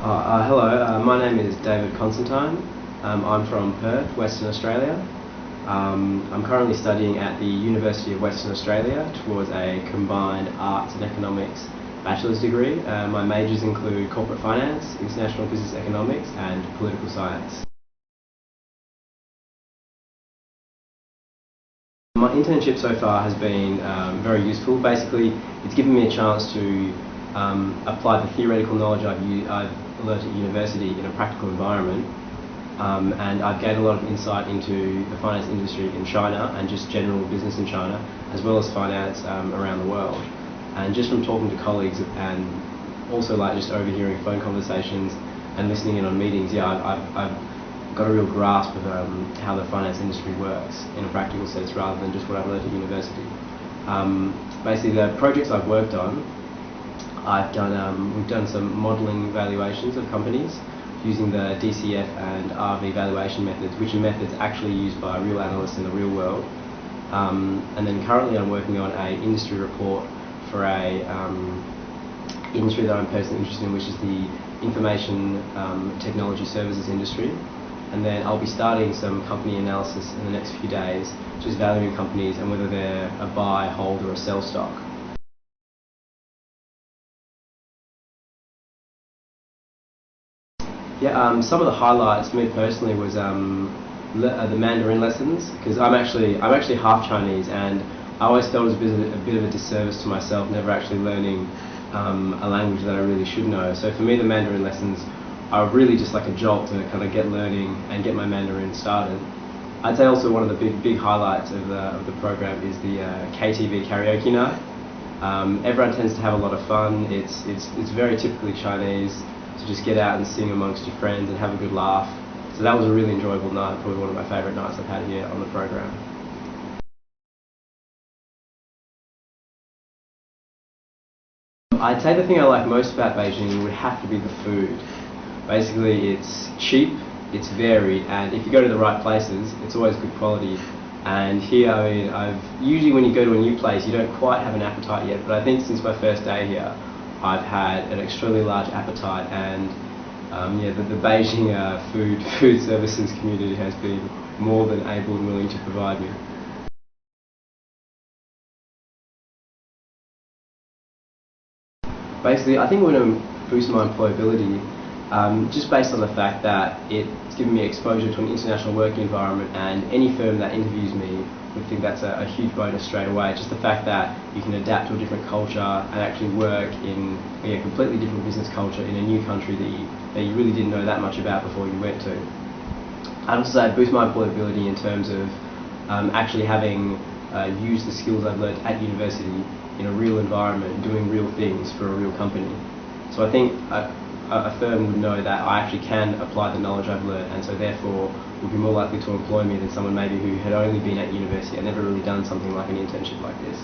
Hello, my name is David Constantine. I'm from Perth, Western Australia. I'm currently studying at the University of Western Australia towards a combined arts and economics bachelor's degree. My majors include corporate finance, international business economics and political science. My internship so far has been very useful. Basically, it's given me a chance to apply the theoretical knowledge I've learnt at university in a practical environment, and I've gained a lot of insight into the finance industry in China and just general business in China, as well as finance around the world. And just from talking to colleagues and also like just overhearing phone conversations and listening in on meetings, I've got a real grasp of how the finance industry works in a practical sense rather than just what I've learned at university. Basically, the projects I've worked on, we've done some modelling valuations of companies using the DCF and RV valuation methods, which are methods actually used by real analysts in the real world. And then currently I'm working on an industry report for a industry that I'm personally interested in, which is the information technology services industry. And then I'll be starting some company analysis in the next few days, just valuing companies and whether they're a buy, hold or a sell stock. Yeah, some of the highlights for me personally was the Mandarin lessons, because I'm actually half Chinese, and I always felt it was a bit of a disservice to myself never actually learning a language that I really should know. So for me, the Mandarin lessons are really just like a jolt to kind of get learning and get my Mandarin started. I'd say also one of the big highlights of the program is the KTV karaoke night. Everyone tends to have a lot of fun. It's very typically Chinese to just get out and sing amongst your friends and have a good laugh. So that was a really enjoyable night, probably one of my favourite nights I've had here on the program. I'd say the thing I like most about Beijing would have to be the food. Basically, it's cheap, it's varied, and if you go to the right places, it's always good quality. And here, I mean, usually when you go to a new place, you don't quite have an appetite yet, but I think since my first day here, I've had an extremely large appetite, and the Beijing food services community has been more than able and willing to provide me. Basically, I think I'm going to boost my employability just based on the fact that it's given me exposure to an international working environment, and any firm that interviews me would think that's a huge bonus straight away. Just the fact that you can adapt to a different culture and actually work in a completely different business culture in a new country that you really didn't know that much about before you went to. I'd also say boost my employability in terms of actually having used the skills I've learned at university in a real environment, doing real things for a real company. So I think a firm would know that I actually can apply the knowledge I've learned, and so therefore would be more likely to employ me than someone maybe who had only been at university and never really done something like an internship like this.